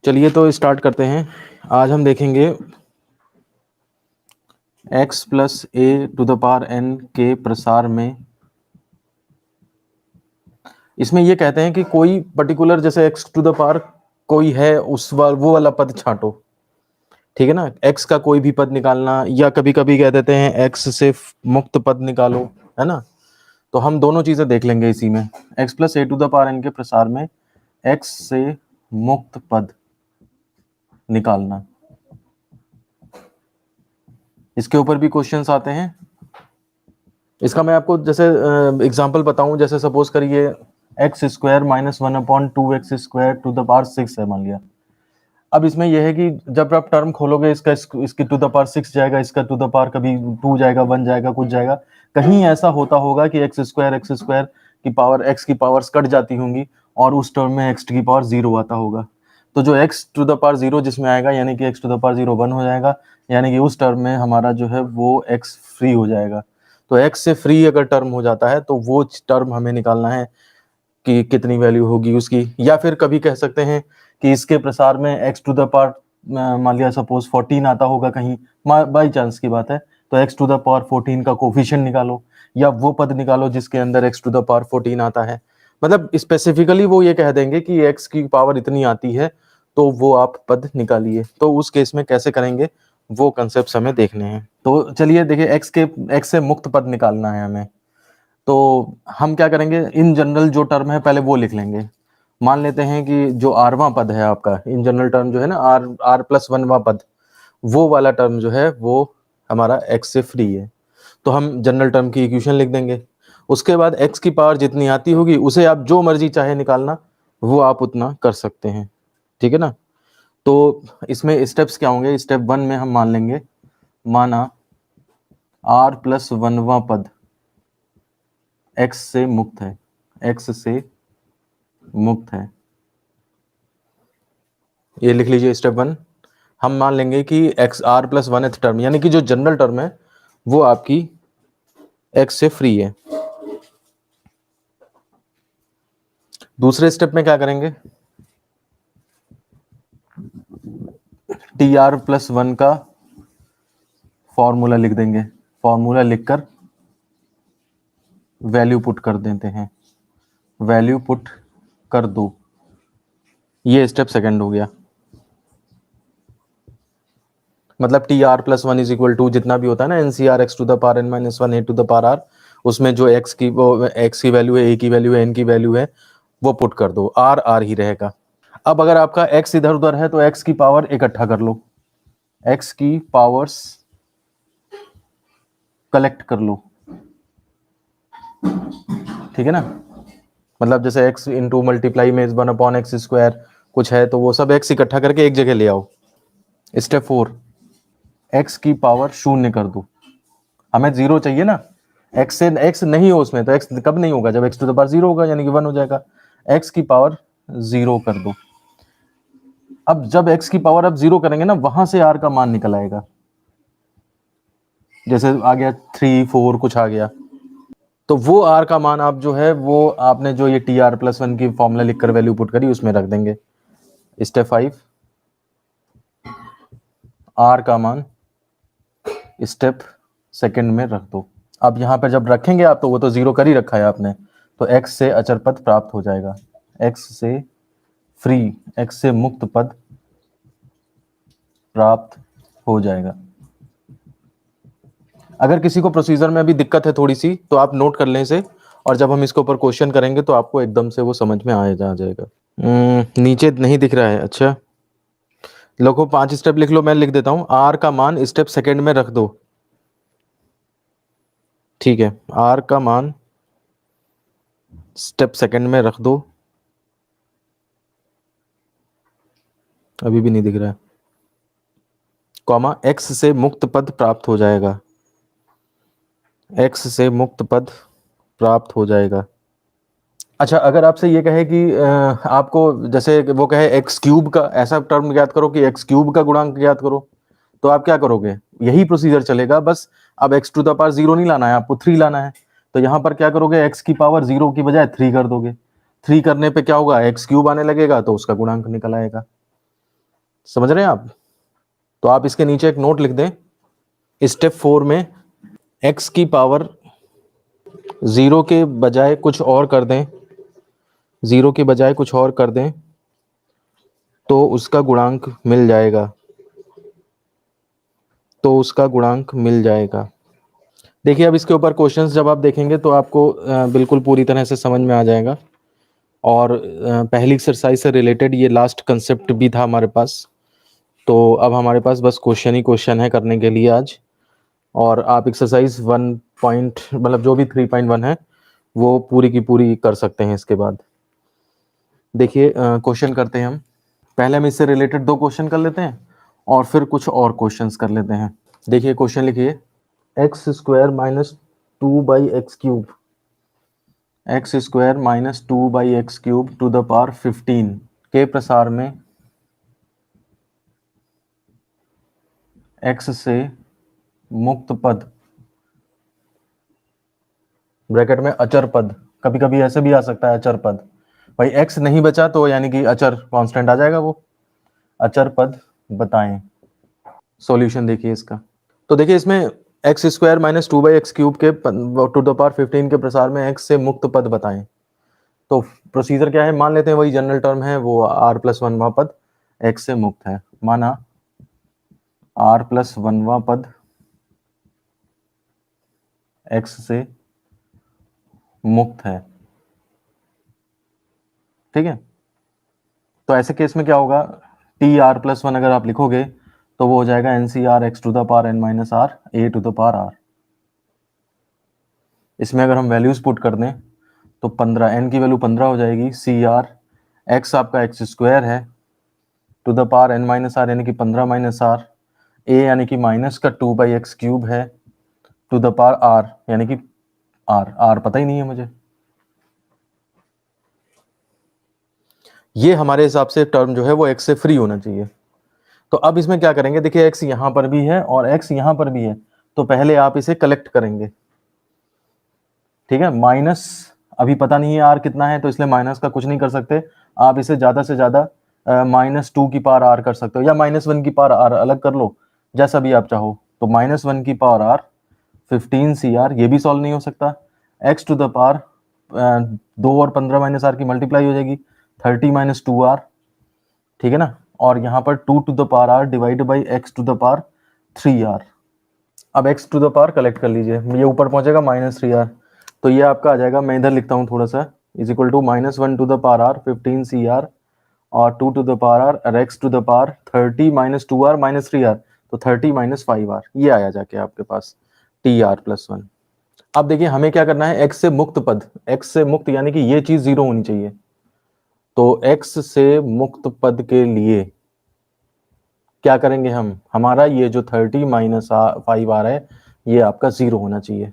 चलिए तो स्टार्ट करते हैं। आज हम देखेंगे x plus a to the power n के प्रसार में। इसमें ये कहते हैं कि कोई पर्टिकुलर जैसे x टू द पावर कोई है वो वाला पद छांटो, ठीक है ना। x का कोई भी पद निकालना, या कभी कभी कह देते हैं x से मुक्त पद निकालो, है ना। तो हम दोनों चीजें देख लेंगे इसी में। x plus a to the power n के प्रसार में x से मुक्त पद निकालना, इसके ऊपर भी क्वेश्चंस आते हैं। इसका मैं आपको जैसे एग्जांपल बताऊं, जैसे सपोज करिए x square minus 1/2x² to the power 6 है मान लिया। अब इसमें यह है कि जब आप टर्म खोलोगे इसकी टू द पावर 6 जाएगा, इसका टू द पावर कभी 2 जाएगा, 1 जाएगा, कुछ जाएगा। कहीं ऐसा होता होगा कि एक्स स्क्वायर की पावर एक्स की पावर्स कट जाती होंगी और उस टर्म में एक्स की पावर 0 आता होगा। तो जो एक्स टू द पावर 0 जिसमें आएगा, यानी कि एक्स टू द पावर 0 1 हो जाएगा, यानी कि उस टर्म में हमारा जो है वो एक्स फ्री हो जाएगा। तो एक्स से फ्री अगर टर्म हो जाता है तो वो टर्म हमें निकालना है कि कितनी वैल्यू होगी उसकी। या फिर कभी कह सकते हैं कि इसके प्रसार में एक्स टू द पावर मान लिया सपोज 14 आता होगा कहीं, बाई चांस की बात है, तो एक्स टू द पावर 14 का कोफिशिएंट निकालो, या वो पद निकालो जिसके अंदर एक्स टू द पावर 14 आता है। मतलब स्पेसिफिकली वो ये कह देंगे कि एक्स की पावर इतनी आती है, तो वो आप पद निकालिए। तो उस केस में कैसे करेंगे वो कंसेप्ट हमें देखने हैं। तो चलिए देखिए, एक्स से मुक्त पद निकालना है हमें। तो हम क्या करेंगे, इन जनरल जो टर्म है पहले वो लिख लेंगे। मान लेते हैं कि जो आरवां पद है आपका, इन जनरल टर्म जो है ना, आर प्लस 1वां पद, वो वाला टर्म जो है वो हमारा एक्स से फ्री है। तो हम जनरल टर्म की इक्वेशन लिख देंगे। उसके बाद एक्स की पावर जितनी आती होगी उसे आप जो मर्जी चाहे निकालना, वो आप उतना कर सकते हैं, ठीक है ना। तो इसमें स्टेप्स क्या होंगे, स्टेप 1 में हम मान लेंगे, माना आर प्लस 1वां पद एक्स से मुक्त है, एक्स से मुक्त है। ये लिख लीजिए स्टेप 1। हम मान लेंगे कि x are plus 1th term, यानी कि जो जनरल टर्म है वो आपकी एक्स से फ्री है। दूसरे स्टेप में क्या करेंगे, टी आर प्लस 1 का फॉर्मूला लिख देंगे। फॉर्मूला लिखकर वैल्यू पुट कर देते हैं, वैल्यू पुट कर दो। ये स्टेप सेकंड हो गया। मतलब T r plus 1 is equal to जितना भी होता है ना, N C R x to the power n minus 1 a to the power r, उसमें जो एक्स की वैल्यू है, ए की वैल्यू है, एन की वैल्यू है, वो पुट कर दो। आर आर ही रहेगा। अब अगर आपका एक्स इधर उधर है तो एक्स की पावर इकट्ठा कर लो, एक्स की पावर्स कलेक्ट कर लो, ठीक है ना। मतलब जैसे x इंटू मल्टीप्लाई में 1/x² कुछ है, तो वो सब x इकट्ठा करके एक जगह ले आओ। स्टेप 4, x की पावर शून्य कर दो। हमें 0 चाहिए ना, x से x नहीं हो उसमें, तो x कब नहीं होगा, जब x टू द पावर 0 होगा, यानी कि 1 हो जाएगा। x की पावर 0 कर दो। अब जब x की पावर अब 0 करेंगे ना, वहां से r का मान निकल आएगा। जैसे आ गया 3 4 कुछ आ गया, तो वो r का मान आप जो है वो आपने जो ये टी आर प्लस 1 की फॉर्मूला लिखकर वैल्यू पुट करी उसमें रख देंगे। स्टेप 5, r का मान स्टेप सेकंड में रख दो। अब यहाँ पर जब रखेंगे आप, तो वो तो 0 कर ही रखा है आपने, तो x से अचर पद प्राप्त हो जाएगा, x से फ्री, x से मुक्त पद प्राप्त हो जाएगा। अगर किसी को प्रोसीजर में अभी दिक्कत है थोड़ी सी, तो आप नोट कर लें इसे, और जब हम इसके ऊपर क्वेश्चन करेंगे तो आपको एकदम से वो समझ में आ जाएगा। नीचे नहीं दिख रहा है, अच्छा लोगों 5 स्टेप लिख लो, मैं लिख देता हूं। आर का मान स्टेप सेकंड में रख दो, ठीक है। आर का मान स्टेप सेकंड में रख दो, अभी भी नहीं दिख रहा है, कॉमा एक्स से मुक्त पद प्राप्त हो जाएगा, एक्स से मुक्त पद प्राप्त हो जाएगा। अच्छा, अगर आपसे ये कहे कि आपको जैसे वो कहे एक्स क्यूब का ऐसा टर्म ज्ञात करो कि एक्स क्यूब का गुणांक ज्ञात करो, तो आप क्या करोगे, यही प्रोसीजर चलेगा, बस अब एक्स टू द पावर 0 नहीं लाना है, आपको 3 लाना है। तो यहाँ पर क्या करोगे, एक्स की पावर 0 की बजाय 3 कर दोगे। 3 करने पे क्या होगा, एक्स क्यूब आने लगेगा, तो उसका गुणांक निकल आएगा। समझ रहे हैं आप? तो आप इसके नीचे एक नोट लिख दें, स्टेप 4 में x की पावर 0 के बजाय कुछ और कर दें, 0 के बजाय कुछ और कर दें तो उसका गुणांक मिल जाएगा, तो उसका गुणांक मिल जाएगा। देखिए अब इसके ऊपर क्वेश्चंस जब आप देखेंगे तो आपको बिल्कुल पूरी तरह से समझ में आ जाएगा। और पहली एक्सरसाइज से रिलेटेड ये लास्ट कंसेप्ट भी था हमारे पास। तो अब हमारे पास बस क्वेश्चन ही क्वेश्चन है करने के लिए आज। और आप एक्सरसाइज 1 पॉइंट मतलब जो भी 3.1 है वो पूरी की पूरी कर सकते हैं इसके बाद। देखिए क्वेश्चन करते हैं हम। पहले हम इससे रिलेटेड 2 क्वेश्चन कर लेते हैं और फिर कुछ और क्वेश्चंस कर लेते हैं। देखिए क्वेश्चन लिखिए, x square minus 2/x³ x square minus 2/x³ to the power 15 के प्रसार में x से मुक्त पद, ब्रैकेट में अचर पद, कभी कभी ऐसे भी आ सकता है अचर पद, भाई x नहीं बचा तो यानी कि अचर कांस्टेंट आ जाएगा, वो अचर पद बताएं। सॉल्यूशन देखिए इसका। तो देखिए इसमें एक्स स्क्वायर माइनस 2/x³ के टू द पावर 15 के प्रसार में x से मुक्त पद बताएं। तो प्रोसीजर क्या है, मान लेते हैं वही जनरल टर्म है, वो r+1वां पद x से मुक्त है। माना r+1वां पद x से मुक्त है, ठीक है। तो ऐसे केस में क्या होगा, tr+1 अगर आप लिखोगे तो वो हो जाएगा NCR x to the power n-r a to the power r। इसमें अगर हम वैल्यूज पुट कर दें तो 15, n की वैल्यू 15 हो जाएगी, CR x आपका x स्क्वायर है टू द पावर n-r यानी कि 15 माइनस r, a यानी कि माइनस का 2/x³ है टू द पावर r यानी कि r पता ही नहीं है मुझे। ये हमारे हिसाब से टर्म जो है वो x से फ्री होना चाहिए। तो अब इसमें क्या करेंगे, देखिए x यहां पर भी है और x यहां पर भी है, तो पहले आप इसे कलेक्ट करेंगे, ठीक है। माइनस अभी पता नहीं है r कितना है तो इसलिए माइनस का कुछ नहीं कर सकते, आप इसे ज्यादा से ज्यादा -2 की पावर r कर सकते हो या -1 की पावर r, अलग कर लो जैसा भी आप चाहो। तो -1 की पावर r 15 CR, ये भी सॉल्व नहीं हो सकता। x टू द पावर 2 और 15 माइनस r की मल्टीप्लाई हो जाएगी 30 माइनस 2r, ठीक है ना। और यहाँ पर 2 to the power r divide by x to the power 3r। अब x to the power collect कर लीजिए, ये ऊपर पहुंचेगा -3r, तो ये आपका आ जाएगा, मैं इधर लिखता हूँ थोड़ा सा, is equal to -1 to the power r 15 CR और 2 टू द पावर r और x to the power 30 minus 2r minus 3r, तो 30 माइनस 5r, ये आया जाके आपके पास tr+1। अब देखिए हमें क्या करना है, x से मुक्त पद, x से मुक्त यानी कि ये चीज 0 होनी चाहिए। तो x से मुक्त पद के लिए क्या करेंगे हम, हमारा ये जो 30 माइनस 5r है ये आपका 0 होना चाहिए।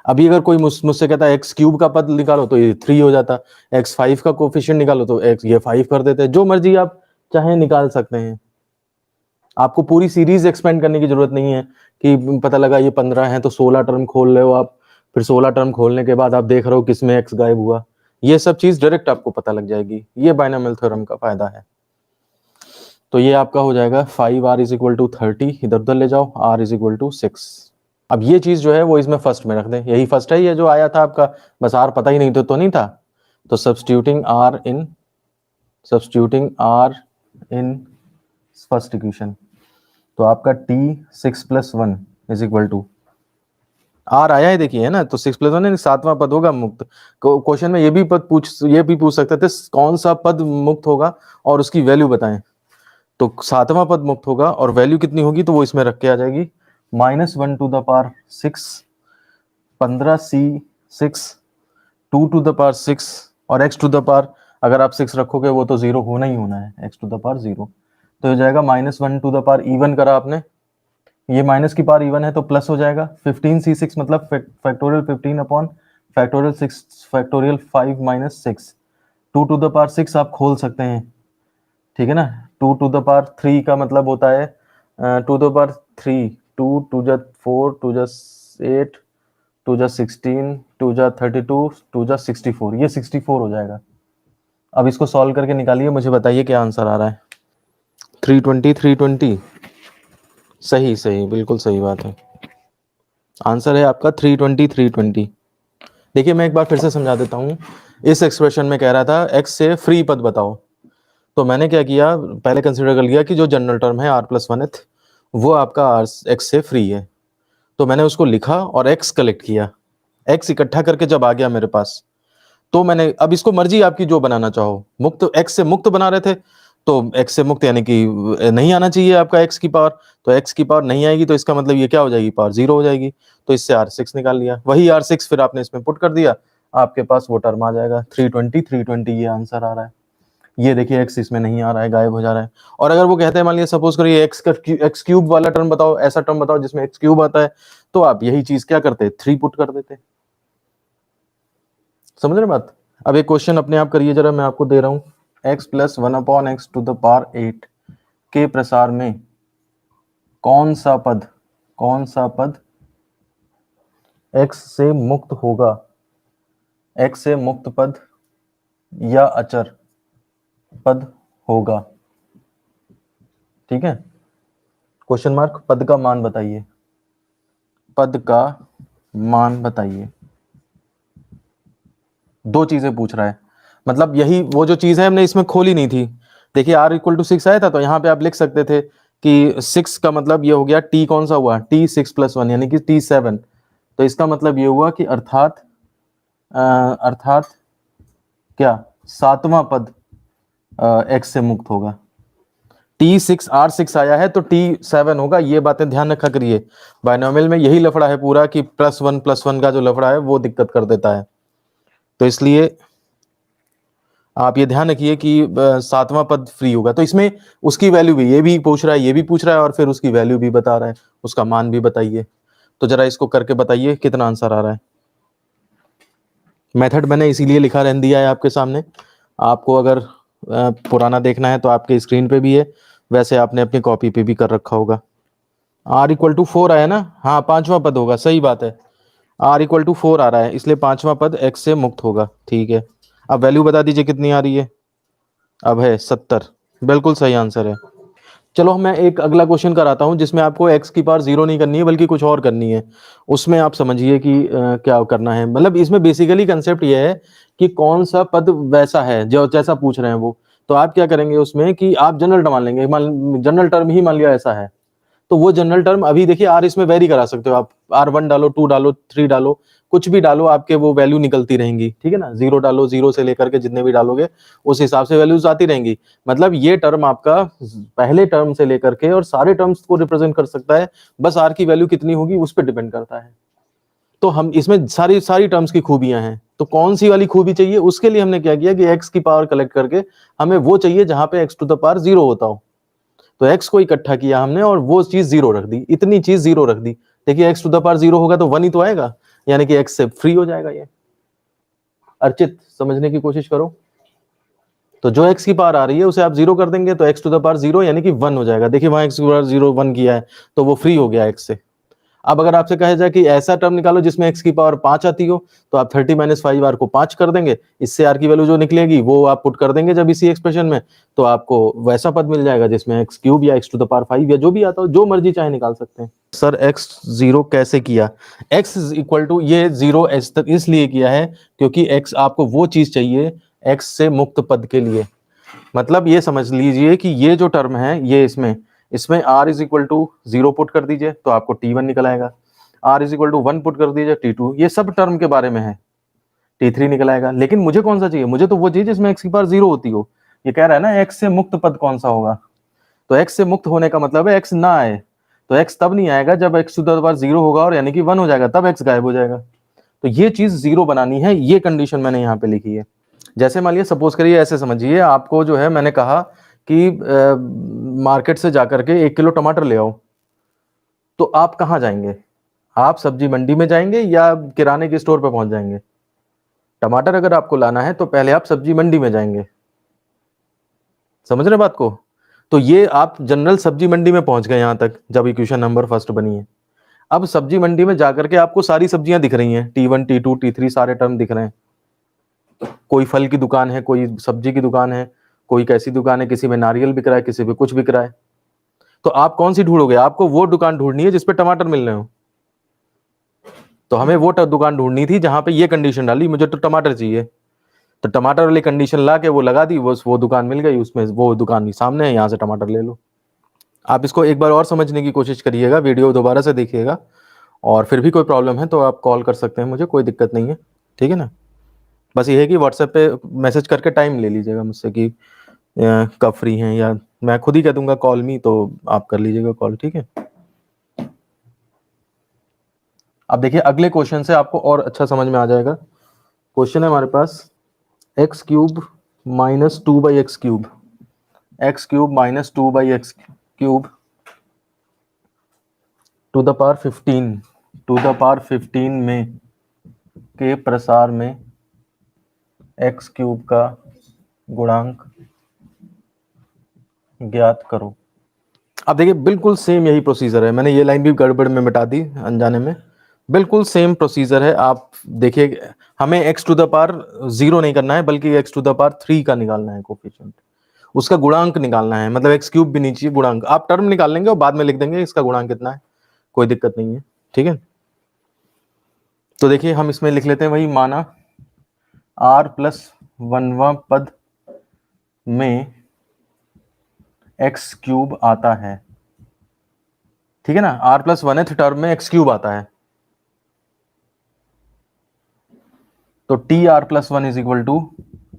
अभी अगर कोई मुझसे कहता है x³ का पद निकालो तो ये 3 हो जाता, x5 का कोफिशिएंट निकालो तो x ये 5 कर देते हैं, जो मर्जी आप चाहे निकाल सकते हैं। आपको पूरी सीरीज एक्सपेंड करने की जरूरत नहीं है कि पता लगा ये 15 है तो 16 टर्म खोल रहे हो आप, फिर 16 टर्म खोलने के बाद आप देख रहे हो किसमें x गायब हुआ, ये सब चीज डायरेक्ट आपको पता लग जाएगी। ये बाइनोमियल थ्योरम का फायदा है। तो ये आपका हो जाएगा 5r इज इक्वल टू 30, इधर उधर ले जाओ, r इज इक्वल टू 6। अब ये चीज जो है वो इसमें फर्स्ट में रख दें, यही फर्स्ट है, ये जो आया था आपका, बस r पता ही नहीं तो नहीं था, तो substituting r in first equation, तो आपका t6+1 is equal to r आया है, देखिए है ना, तो 6+1 है, 7वां पद होगा मुक्त। क्वेश्चन में ये भी पूछ सकते थे कौन सा पद मुक्त होगा और उसकी वैल्यू बताएं, तो 7वां पद मुक्त होगा और वैल्यू कितनी होगी तो वो इसमें रख के आ जाएगी, -1 to the power 6, 15c6, 2 to the power 6 और x टू द पावर, अगर आप 6 रखोगे वो तो 0 होना ही होना है, x टू द पावर 0, तो हो जाएगा -1 टू द पावर इवन करा आपने, ये माइनस की पावर इवन है तो प्लस हो जाएगा, 15c6 मतलब factorial 15 upon factorial 6 factorial 5 minus 6, 2 to the power 6 आप खोल सकते हैं, ठीक है ना। 2 टू द पावर 3 का मतलब होता है 2 टू द पावर 3, 2 टू जा 4, 2 जा 8, 2 जा 16, 2 जा 32, 2 जा 64, ये 64 हो जाएगा। अब इसको सॉल्व करके निकालिए, मुझे बताइए क्या आंसर आ रहा है। 320 सही सही, बिल्कुल सही बात है। आंसर है आपका 320। देखिए मैं एक बार फिर से समझा देता हूँ। इस एक्सप्रेशन में कह रहा था x से फ्री पद बताओ, तो मैंने क्या किया, पहले कंसिडर कर लिया कि जो जनरल टर्म है r+1th वो आपका x से फ्री है, तो मैंने उसको लिखा और x कलेक्ट किया। x इकट्ठा करके जब आ गया मेरे पास, तो मैंने, अब इसको मर्जी आपकी जो बनाना चाहो, मुक्त x से मुक्त बना रहे थे, तो x से मुक्त यानी कि नहीं आना चाहिए आपका x की पावर, तो x की पावर नहीं आएगी तो इसका मतलब ये क्या हो जाएगी, पावर 0 हो जाएगी, तो इससे r6 निकाल लिया। वही r6 फिर आपने इसमें पुट कर दिया, आपके पास वो टर्म आ जाएगा 320 ये आंसर आ रहा है। ये देखिए x इसमें नहीं आ रहा है, गायब हो जा रहा है। और अगर वो कहते हैं, मान लिया सपोज करिए x क्यूब वाला टर्म बताओ, ऐसा टर्म बताओ जिसमें x क्यूब आता है, तो आप यही चीज क्या करते, 3 पुट कर देते। समझ रहे बात। अब एक क्वेश्चन अपने आप करिए जरा, मैं आपको दे रहा हूं। x+1/x⁴ के प्रसार में कौन सा पद x से मुक्त होगा, x से मुक्त पद या अचर पद होगा। ठीक है, क्वेश्चन मार्क, पद का मान बताइए, पद का मान बताइए। दो चीजें पूछ रहा है, मतलब यही वो जो चीज है हमने इसमें खोली नहीं थी। देखिए r=6 आया था, तो यहाँ पे आप लिख सकते थे कि 6 का मतलब ये हो गया, t कौन सा हुआ, t 6+1 यानी कि t7, तो इसका मतलब ये हुआ कि अर्थात क्या, 7वां पद x से मुक्त होगा। t6 r6 आया है तो t7 होगा, ये बातें ध्यान रखा करिए। बायनोमियल में यही लफड़ा है पूरा कि +1+1 का जो लफड़ा है वो दिक्कत कर देता है, तो इसलिए आप ये ध्यान रखिए कि 7वां पद फ्री होगा। तो इसमें उसकी वैल्यू भी, ये भी पूछ रहा है, ये भी पूछ रहा है, और फिर उसकी वैल्यू भी बता रहा है, उसका मान भी बताइए। तो जरा इसको करके बताइए कितना आंसर आ रहा है। मेथड मैंने इसीलिए लिखा रहने दिया है आपके सामने, आपको अगर पुराना देखना है तो आपके स्क्रीन पे भी है, वैसे आपने अपनी कॉपी पे भी कर रखा होगा। r=4 आया ना, हाँ 5वां पद होगा, सही बात है। r=4 आ रहा है, इसलिए 5वां पद x से मुक्त होगा। ठीक है, अब वैल्यू बता दीजिए कितनी आ रही है। अब है 70, बिल्कुल सही आंसर है। चलो मैं एक अगला क्वेश्चन कराता हूं जिसमें आपको x की पावर 0 नहीं करनी है बल्कि कुछ और करनी है। उसमें आप समझिए कि क्या करना है। मतलब इसमें बेसिकली कंसेप्ट ये है कि कौन सा पद वैसा है जो जैसा पूछ रहे हैं वो, तो आप क्या करेंगे उसमें कि आप जनरल टर्म मान लेंगे, जनरल टर्म ही मान लिया ऐसा है, तो वो जनरल टर्म अभी देखिए r इसमें वेरी करा सकते हो आप, r1 डालो, 2 डालो, 3 डालो, कुछ भी डालो, आपके वो वैल्यू निकलती रहेंगी। ठीक है ना, 0 डालो, 0 से लेकर के जितने भी डालोगे उस हिसाब से वैल्यूज आती रहेंगी। मतलब ये टर्म आपका पहले टर्म से लेकर के और सारे टर्म्स को रिप्रेजेंट कर सकता है, बस r की वैल्यू कितनी होगी उस पर डिपेंड करता है। तो हम इसमें सारी सारी टर्म्स की खूबियां हैं, तो कौन सी वाली खूबी चाहिए उसके लिए हमने क्या किया कि x की पावर कलेक्ट करके हमें वो चाहिए जहां पे x⁴ 0 होता हो, तो x को इकट्ठा किया हमने और वो चीज 0 रख दी, इतनी चीज 0 रख दी। देखिए x⁴ 0 होगा तो 1 ही तो आएगा, यानी कि x से फ्री हो जाएगा ये। अर्चित समझने की कोशिश करो, तो जो x की पावर आ रही है उसे आप 0 कर देंगे तो x⁴ 0 यानी कि 1 हो जाएगा। देखिए वहां x⁴ 1 किया है तो वो फ्री हो गया x से। अब अगर आपसे कहा जाए कि ऐसा टर्म निकालो जिसमें x की पावर 5 आती हो, तो आप 30 - 5 r को 5 कर देंगे, इससे r की वैल्यू जो निकलेगी वो आप पुट कर देंगे जब इसी एक्सप्रेशन में, तो आपको वैसा पद मिल जाएगा जिसमें x³ या x⁵ या जो भी आता हो, जो मर्जी चाहे निकाल सकते हैं। सर x 0 कैसे किया, x ये 0 इसलिए किया है क्योंकि x आपको वो चीज चाहिए x से मुक्त पद के लिए। मतलब ये समझ लीजिए कि ये जो टर्म है ये इसमें r = 0 पुट कर दीजिए तो आपको t1 निकल आएगा, r = 1 पुट कर दीजिए t2, ये सब टर्म के बारे में है, t3 निकल आएगा। लेकिन मुझे कौन सा चाहिए, मुझे तो वो चाहिए जिसमें x की पावर 0 होती हो। ये कह रहा है ना x से मुक्त पद कौन सा होगा, तो x से मुक्त होने का मतलब है x ना आए, तो x तब नहीं आएगा जब x⁴ 0 होगा और यानी कि 1 हो जाएगा, तब x गायब हो जाएगा। तो ये चीज 0 बनानी है, ये कंडीशन मैंने यहाँ पे लिखी है। जैसे मान लिया सपोज करिए, ऐसे समझिए, आपको जो है मैंने कहा कि मार्केट से जाकर के 1 किलो टमाटर ले आओ, तो आप कहाँ जाएंगे, आप सब्जी मंडी में जाएंगे या किराने के स्टोर पे पहुंच जाएंगे। टमाटर अगर आपको लाना है तो पहले आप सब्जी मंडी में जाएंगे, समझ रहे बात को। तो ये आप जनरल सब्जी मंडी में पहुंच गए यहां तक जब इक्वेशन नंबर फर्स्ट बनी है। अब सब्जी मंडी में जाकर के आपको सारी सब्जियां दिख रही हैं, t1 t2 t3 सारे टर्म दिख रहे हैं, कोई फल की दुकान है, कोई सब्जी की दुकान है, कोई कैसी दुकान है, किसी में नारियल बिक रहा है, किसी पे कुछ बिक रहा है, तो आप कौन सी ढूंढोगे? आपको वो दुकान ढूंढनी है जिसपे टमाटर मिल रहे हो। तो हमें वो दुकान ढूंढनी थी जहां पे ये कंडीशन डाली, मुझे तो टमाटर चाहिए, तो टमाटर वाली कंडीशन ला के वो लगा दी, वो दुकान मिल गई, उसमें वो दुकान भी सामने है, यहाँ से टमाटर ले लो। आप इसको एक बार और समझने की कोशिश करिएगा, वीडियो दोबारा से देखिएगा, और फिर भी कोई प्रॉब्लम है तो आप कॉल कर सकते हैं मुझे, कोई दिक्कत नहीं है, ठीक है ना। बस ये है कि व्हाट्सएप पे मैसेज करके टाइम ले लीजिएगा मुझसे कि कब फ्री हैं, या मैं खुद ही कह दूंगा कॉल मी, तो आप कर लीजिएगा कॉल, ठीक है। अब देखिए अगले क्वेश्चन से आपको और अच्छा समझ में आ जाएगा। क्वेश्चन है हमारे पास x cube minus 2/x cube, x cube minus 2/x cube to the power 15, to the power 15 में के प्रसार में एक्स क्यूब का गुणांक ज्ञात करो। अब देखिए बिल्कुल सेम यही प्रोसीजर है, मैंने ये लाइन भी गड़बड़ में मिटा दी अनजाने में, बिल्कुल सेम प्रोसीजर है। आप देखिए हमें x टू द पावर 0 नहीं करना है, बल्कि x टू द पावर 3 का निकालना है कोफिशिएंट, उसका गुणांक निकालना है, मतलब x क्यूब भी नहीं चाहिए, गुणांक। आप टर्म निकाल लेंगे और बाद में लिख देंगे इसका गुणांक कितना है, कोई दिक्कत नहीं है, ठीक है। तो देखिए हम इसमें लिख लेते हैं वही, माना r+1वां पद में x क्यूब आता है, ठीक है ना, r+1th टर्म में x क्यूब आता है, तो tr+1 is equal to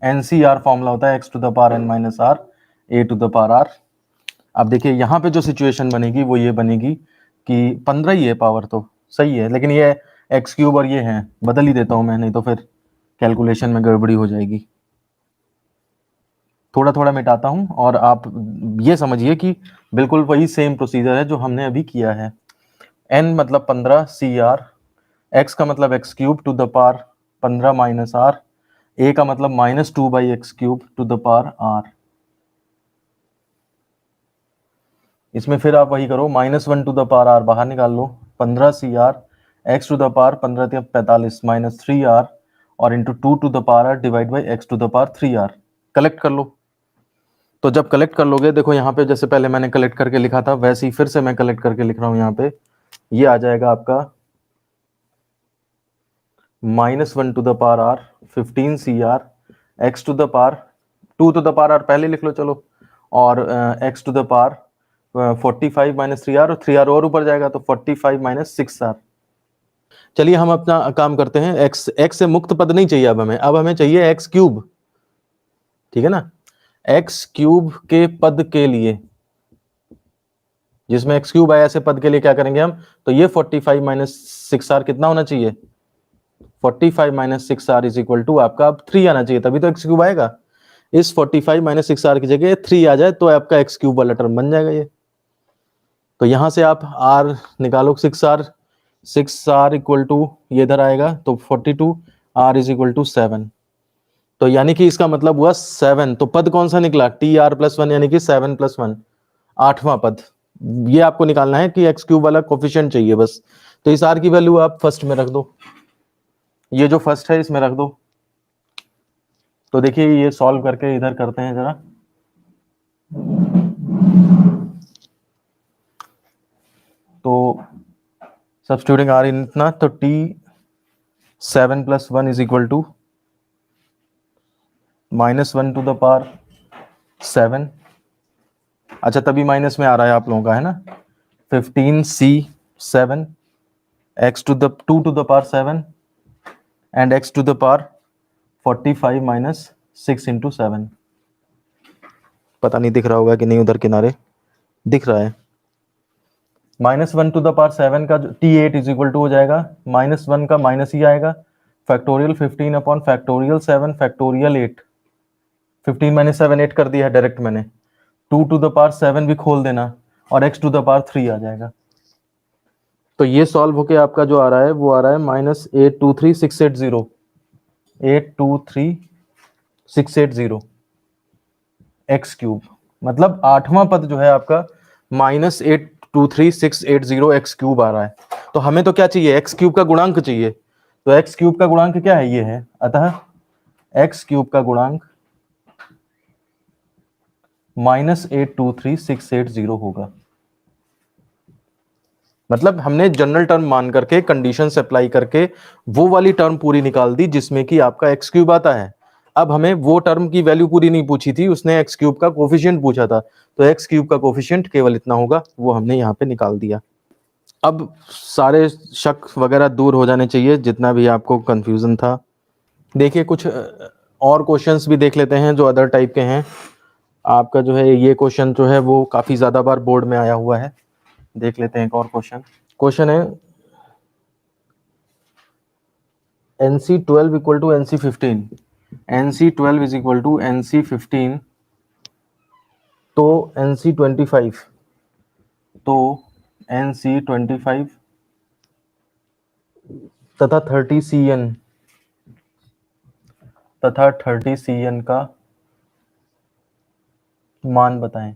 NCR formula होता है x to the power n minus r a to the power r। अब देखिए यहाँ पे जो सिचुएशन बनेगी वो ये बनेगी कि 15 ही है पावर, तो सही है, लेकिन ये एक्स क्यूब और ये है, बदल ही देता हूं मैं, नहीं तो फिर कैलकुलेशन में गड़बड़ी हो जाएगी। थोड़ा थोड़ा मिटाता हूं, और आप ये समझिए कि बिल्कुल वही सेम प्रोसीजर है जो हमने अभी किया है। n मतलब 15 CR, x का मतलब x cube to the power 15 minus r, a का मतलब -2/x cube to the power r। इसमें फिर आप वही करो, -1 टू द पावर r बाहर निकाल लो, 15 CR, x to the power 15 45 minus 3r, और into 2 to the power r divide by x to the power 3r। Collect कर लो। तो जब कलेक्ट कर लोगे, देखो यहाँ पे जैसे पहले मैंने कलेक्ट करके लिखा था, वैसे ही फिर से मैं कलेक्ट करके लिख रहा हूँ यहाँ पे, ये आ जाएगा आपका -1 to the power r 15 CR, x to the power 2 to the power r पहले लिख लो चलो, और x to the power 45 minus 3r, और 3r और ऊपर जाएगा तो 45 माइनस 6r। चलिए हम अपना काम करते हैं, x से मुक्त पद नहीं चाहिए अब हमें चाहिए x क्यूब, ठीक है ना। x क्यूब के पद के लिए, जिसमें x क्यूब आया ऐसे पद के लिए क्या करेंगे हम, तो ये 45 माइनस 6r कितना होना चाहिए, 45 minus 6r is equal to आपका अब 3 आना चाहिए, तभी तो x क्यूब आएगा। इस 45 माइनस 6r की जगह 3 आ जाए तो आपका x क्यूब वाला टर्म बन जाएगा ये। तो यहां से आप r निकालो, 6r इक्वल टू ये इधर आएगा तो 42, r इज इक्वल टू 7। तो यानी कि इसका मतलब हुआ 7, तो पद कौन सा निकला, tr+1, यानी कि 7+1, 8वां पद। ये आपको निकालना है कि एक्स क्यूब वाला कोफिशिएंट चाहिए बस। तो इस r की वैल्यू आप फर्स्ट में रख दो, ये जो फर्स्ट है इसमें रख दो। तो देखिए ये सॉल्व करके इधर करते हैं जरा, तो सब्स्टिट्यूटिंग r इन इतना, तो t7+1 is equal to -1 to the power 7, अच्छा तभी माइनस में आ रहा है आप लोगों का, है ना, 15c7 x to the 2 to the power 7 and x to the power 45 minus 6 into 7। पता नहीं दिख रहा होगा कि नहीं, उधर किनारे दिख रहा है। -1 टू द पावर 7 का t8 इज इक्वल टू हो जाएगा, -1 का माइनस ही आएगा, factorial 15 upon factorial 7 factorial 8, 15 minus 7 8 कर दिया है डायरेक्ट मैंने, 2 टू द पावर 7 भी खोल देना, और x टू द पावर 3 आ जाएगा। तो ये सॉल्व होके आपका जो आ रहा है वो आ रहा है -823680, 823680 एक्स क्यूब, मतलब 8वां पद जो है आपका -823680 एक्स क्यूब आ रहा है। तो हमें तो क्या चाहिए, एक्स क्यूब का गुणांक चाहिए, तो एक्स क्यूब का गुणांक क्या है, ये है, अतः एक्स क्यूब का गुणांक -823680 होगा। मतलब हमने जनरल टर्म मान करके कंडीशन अप्लाई करके वो वाली टर्म पूरी निकाल दी जिसमें कि आपका एक्स क्यूब आता है। अब हमें वो टर्म की वैल्यू पूरी नहीं पूछी थी, उसने एक्स क्यूब का कोफिशिएंट पूछा था, तो एक्स क्यूब का कोफिशिएंट केवल इतना होगा, वो हमने यहाँ पे निकाल दिया। अब सारे शक वगैरह दूर हो जाने चाहिए, जितना भी आपको कंफ्यूजन था। देखिए कुछ और क्वेश्चंस भी देख लेते हैं जो अदर टाइप के हैं। आपका जो है ये क्वेश्चन जो है वो काफी ज्यादा बार बोर्ड में आया हुआ है। देख लेते हैं एक और क्वेश्चन। क्वेश्चन है NC12 equal to NC15, NC12 is equal to NC15, तो NC25, तो NC25 तथा 30CN तथा 30CN का मान बताएं।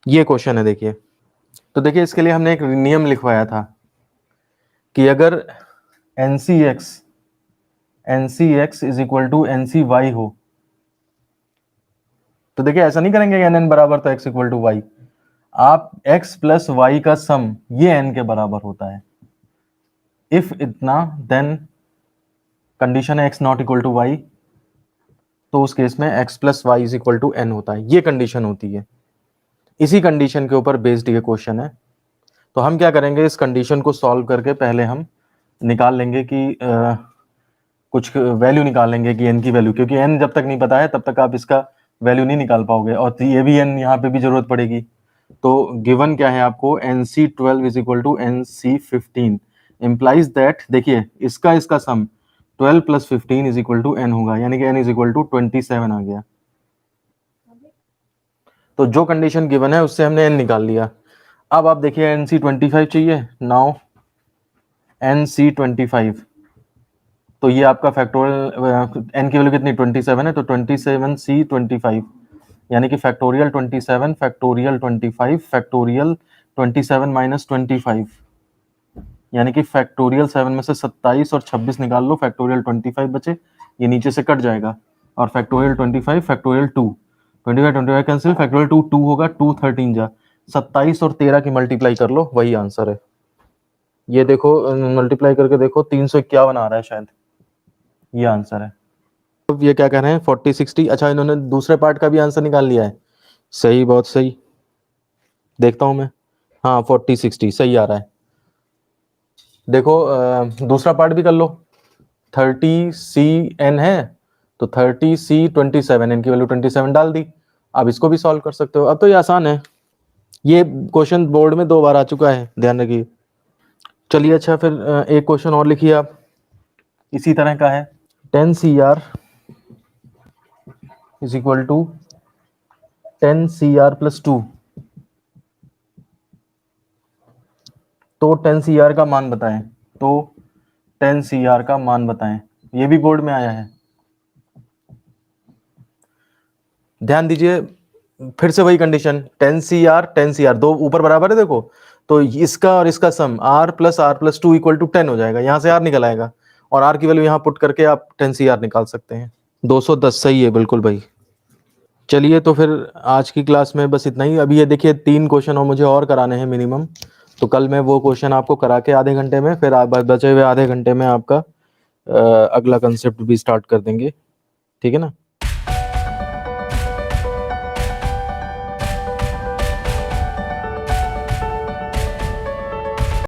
ये क्वेश्चन है। देखिए तो देखिए इसके लिए हमने एक नियम लिखवाया था कि अगर NCX is equal to NCY हो, तो देखिए ऐसा नहीं करेंगे NN बराबर तो X इक्वल टू Y, आप X प्लस Y का सम ये N के बराबर होता है। इफ इतना देन कंडीशन है X not equal to Y, तो उस केस में X plus Y is equal to N होता है। ये कंडीशन होती है। इसी कंडीशन के ऊपर बेस्ड ये क्वेश्चन है। तो हम क्या करेंगे, इस कंडीशन को सॉल्व करके पहले हम निकाल लेंगे कि कुछ वैल्यू निकाल लेंगे कि n की वैल्यू, क्योंकि n जब तक नहीं पता है तब तक आप इसका वैल्यू नहीं निकाल पाओगे, और ये भी n यहाँ पे भी जरूरत पड़ेगी। तो गिवन क्या है आपको, NC12 is equal to NC15 implies that, देखिए इसका sum 12 plus 15 is equal to n होगा, यानी कि n इज इक्वल टू 27 आ गया। तो जो कंडीशन गिवन है उससे हमने n निकाल लिया। अब आप देखिए NC25 चाहिए, नाउ NC25, तो ये आपका फैक्टोरियल n की वैल्यू कितनी 27 है, तो 27C25, यानी कि फैक्टोरियल 27 फैक्टोरियल 25 फैक्टोरियल 27 माइनस 25, यानी कि फैक्टोरियल 7 में से 27 और 26 निकाल लो, फैक्टोरियल 25 बचे, ये नीचे से कट जाएगा, और फैक्टोरियल 25 फैक्टोरियल 2, 25 कैंसिल, फैक्टोरियल 2 2 होगा, 2 13 जा 27 और 13 की मल्टीप्लाई कर लो, वही आंसर है। ये देखो मल्टीप्लाई करके देखो 351 आ रहा है शायद, ये आंसर है। अब ये क्या कह रहे हैं 40 60, अच्छा इन्होंने दूसरे पार्ट का भी आंसर निकाल लिया है। सही, बहुत सही, देखता हूं मैं। हाँ 40 60 सही आ रहा है। देखो दूसरा पार्ट भी कर लो। 30CN है तो 30C27, n की वैल्यू 27 डाल दी। अब इसको भी सॉल्व कर सकते हो, अब तो ये आसान है। ये क्वेश्चन बोर्ड में 2 बार आ चुका है, ध्यान रखिए। चलिए अच्छा फिर एक क्वेश्चन और लिखिए आप, इसी तरह का है। 10CR is equal to 10CR plus 2, तो 10CR का मान बताएं, तो 10CR का मान बताएं। ये भी बोर्ड में आया है, ध्यान दीजिए। फिर से वही कंडीशन, 10CR दो ऊपर बराबर है देखो, तो इसका और इसका सम R प्लस 2 इक्वल टू 10 हो जाएगा, यहाँ से R निकल आएगा, और R की वैल्यू यहाँ पुट करके आप 10CR निकाल सकते हैं। 210 सही है, बिल्कुल भाई। चलिए तो फिर आज की क्लास में बस इतना ही। अभी ये देखिए 3 क्वेश्चन और मुझे और कराने हैं मिनिमम, तो कल मैं वो क्वेश्चन आपको करा के आधे घंटे में, फिर आप बचे हुए आधे घंटे में आपका अगला कंसेप्ट भी स्टार्ट कर देंगे, ठीक है ना।